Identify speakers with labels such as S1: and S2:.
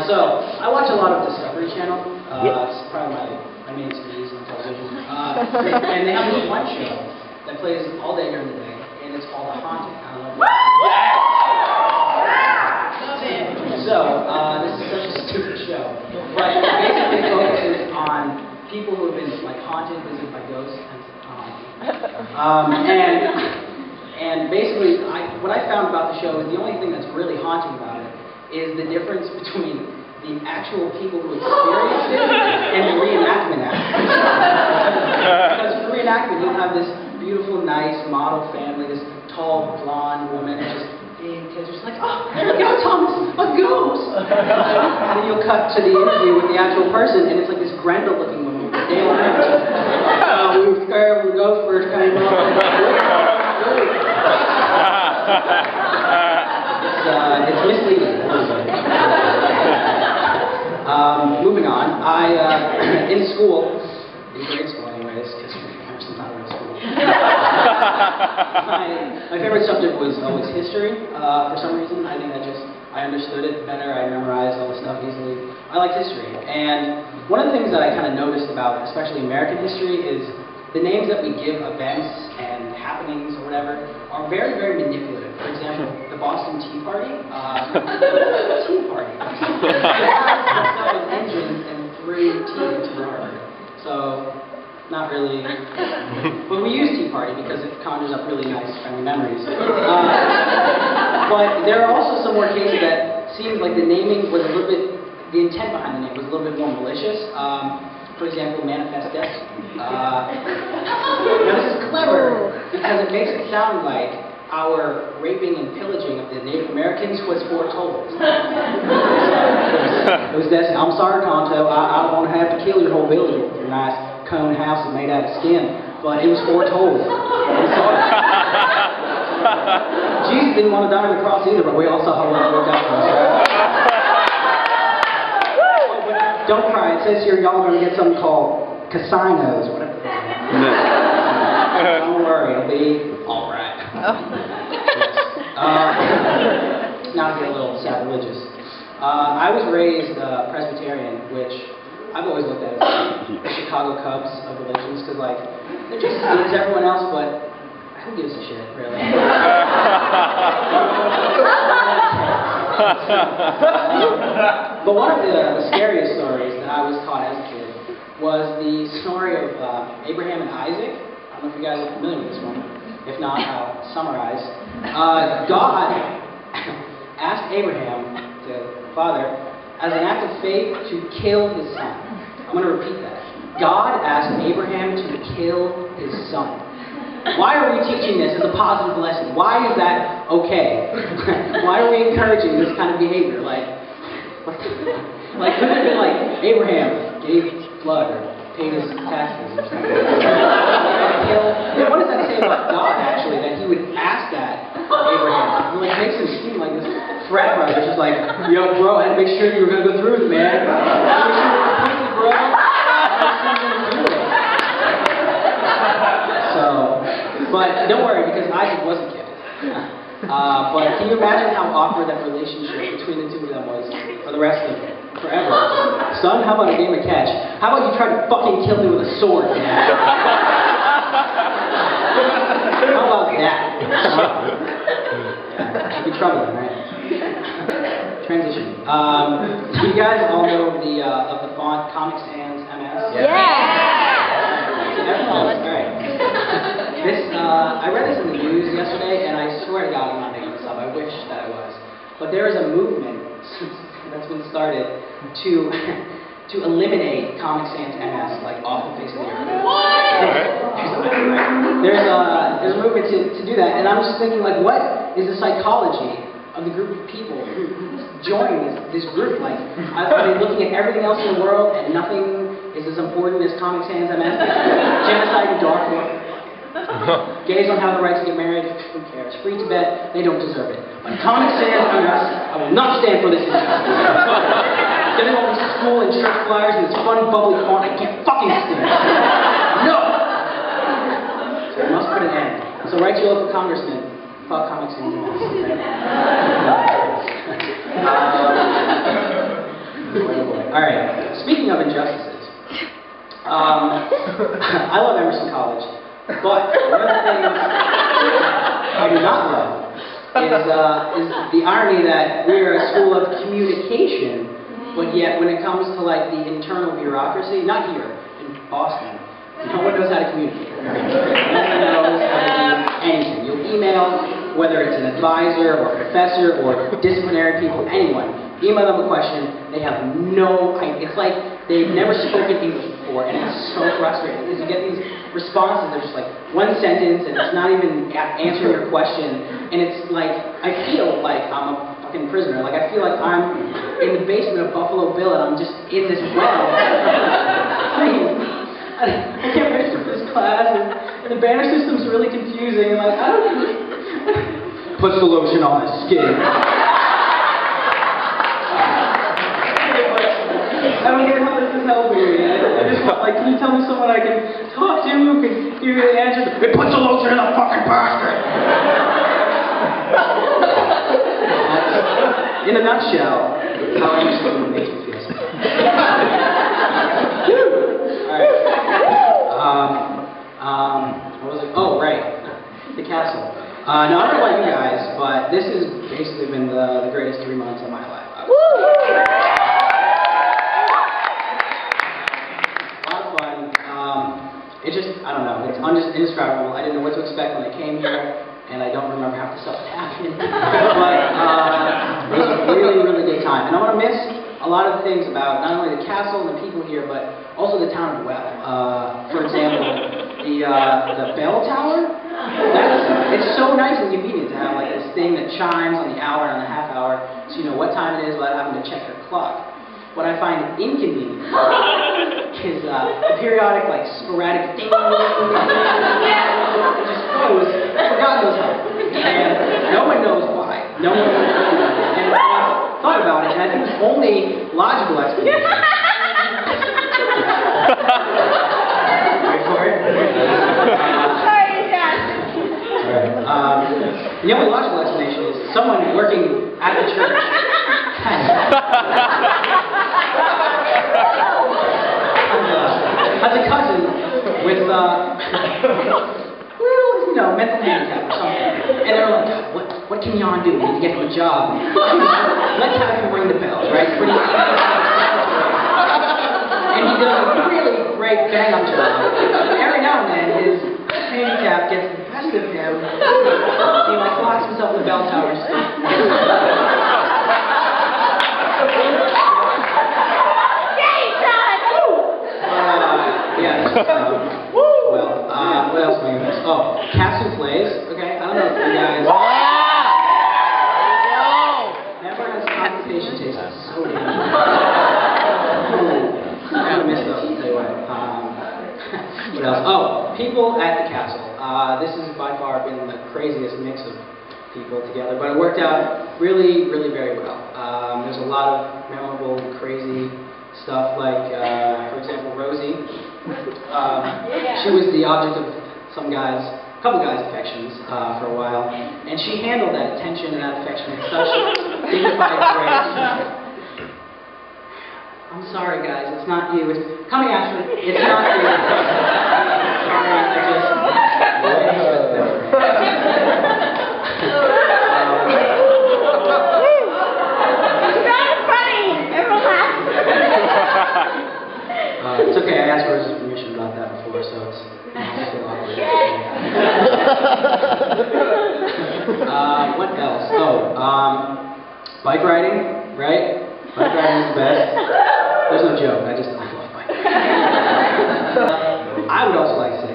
S1: So, I watch a lot of Discovery Channel. It's probably my main squeeze on television. And they have this one show that plays all day during the day, and it's called The Haunted. I love it. So, this is such a stupid show. But it basically focuses on people who have been like haunted, visited by ghosts, and basically, what I found about the show is the only thing that's really haunting about it is the difference between the actual people who experience it and the reenactment actors. Because for reenactment, you'll have this beautiful, nice model family, this tall, blonde woman, and just big kids, just like, oh, look out, Thomas, a ghost! And then you'll cut to the interview with the actual person, and it's like this Grendel-looking woman with the tail around. We were scared when the ghost first came up. It's misleading. Moving on, in school, in grade school anyways, because Emerson's not a real school. My favorite subject was always history, for some reason. I think I understood it better, I memorized all the stuff easily. I liked history, and one of the things that I kind of noticed about, especially American history, is the names that we give events and happenings or whatever are very, very manipulative. For example, the Boston Tea Party. Tea Party. With engines and 3 teas per hour. So, not really. But we use Tea Party because it conjures up really nice, friendly memories. But there are also some more cases that seemed like the naming was a little bit, the intent behind the name was a little bit more malicious. For example, Manifest Destiny. Now this is clever because it makes it sound like our raping and pillaging of the Native Americans was foretold. It was destined. I'm sorry, Tonto, I don't want to have to kill your whole village with your nice cone houses made out of skin, but it was foretold. I'm sorry. Jesus didn't want to die on the cross either, but we all saw how well it worked out for us, right? Don't cry, it says here y'all are going to get something called casinos, whatever. Don't worry, it'll be alright. Now to get a little sacrilegious. I was raised Presbyterian, which I've always looked at as the Chicago Cubs of religions, because like, they're just as good as everyone else, but who gives a shit, really? But one of the scariest stories that I was taught as a kid was the story of Abraham and Isaac. I don't know if you guys are familiar with this one. If not, I'll summarize. God asked Abraham, the father, as an act of faith to kill his son. I'm going to repeat that. God asked Abraham to kill his son. Why are we teaching this as a positive lesson? Why is that okay? Why are we encouraging this kind of behavior? Like could have been like, Abraham gave blood or paid his taxes or something. What does that say about God, actually, that he would ask that of Abraham? It makes him seem like this frat brother, just like, yo, bro, I had to make sure you were going to go through with it, man. I had to make sure you were completely, bro. But don't worry, because Isaac wasn't killed. But can you imagine how awkward that relationship between the two of them was for the rest of forever? Son, how about a game of catch? How about you try to fucking kill me with a sword, Dad? How about that? Should be troubling, right? Transition. Do you guys all know of the font Comic Sans MS?
S2: Yeah!
S1: Everyone, all right. I read this in the news yesterday, and I swear to God I'm not making this up. I wish that I was. But there is a movement that's been started to eliminate Comic Sans MS, like, off the face of the earth. There's a movement to do that, and I'm just thinking, like, what is the psychology of the group of people who join this group? Like, are they looking at everything else in the world, and nothing is as important as Comic Sans MS? Genocide and Darfur. Gays don't have the right to get married, who cares? Free Tibet, they don't deserve it. But Comic Sans MS, I will not stand for this injustice. Getting all these school and church flyers in this fun, bubbly font, I can't fucking stand it. No! So we must put an end. So write to your local congressman, fuck Comic Sans MS, okay? All right. Speaking of injustices, I love Emerson College, but one of the things I do not love is the irony that we are a school of communication, but yet when it comes to like the internal bureaucracy, not here in Boston, no one knows how to communicate. No one knows how to do anything. You'll email, whether it's an advisor or a professor or disciplinary people, anyone. Email them a question, they have no idea. It's like they've never spoken English before, and it's so frustrating because you get these responses that are just like one sentence, and it's not even answering your question, and it's like, I feel like I'm a fucking prisoner. Like, I feel like I'm in the basement of Buffalo Bill, and I'm just in this world. Please. I can't register for this class, and the banner system's really confusing, and like, I don't puts the lotion on his skin. I don't get how this is helping me. I just want, like, can you tell me someone I can talk to who can give me the answers? It puts the lotion in the fucking basket! In a nutshell, how Emerson makes me feel. Alright. What was it? Oh, right. The castle. Now, I don't know about you guys, but this has basically been the greatest 3 months of my life. It just, I don't know, it's indescribable. I didn't know what to expect when I came here, and I don't remember half the stuff that happened. But it was a really, really good time. And I'm going to miss a lot of the things about not only the castle and the people here, but also the town of Well. For example, the bell tower, it's so nice and convenient to have like this thing that chimes on the hour and on the half hour, so you know what time it is without having to check your clock. What I find inconvenient is the periodic, like, sporadic ding, ding, ding, it just goes for God knows how. And no one knows why. No one knows. And I've thought about it, and I think the only logical explanation. Wait for it.
S2: Sorry, Dad.
S1: The only logical explanation is someone working at the church has a cousin with, well, you know, mental handicap or something. And they're like, what can Jan do? We need to get him a job. Let's have him ring the bells, right? Pretty and he does a really great bang-up job. And every now and then, his handicap gets the best of him. He, like, locks himself in the bell towers. What else am I going to miss? Oh, Castle Plays. Okay, I don't know if you guys. Never has constipation tasted so good. I'm going to miss those, I'll tell you what. What else? Oh, people at the castle. This has by far been the craziest mix of people together, but it worked out really, really very well. There's a lot of memorable, crazy stuff like, for example, Rosie. She was the object of a couple guys' affections for a while, and she handled that attention and that affection with such dignified grace. I'm sorry, guys, it's not you. It's coming after. It's not you. Sorry, I just. It's okay, I asked Rose's permission about that before, so it's feel awkward. What else? Oh, bike riding, right? Bike riding is the best. There's no joke, I love bike riding. I would also like to say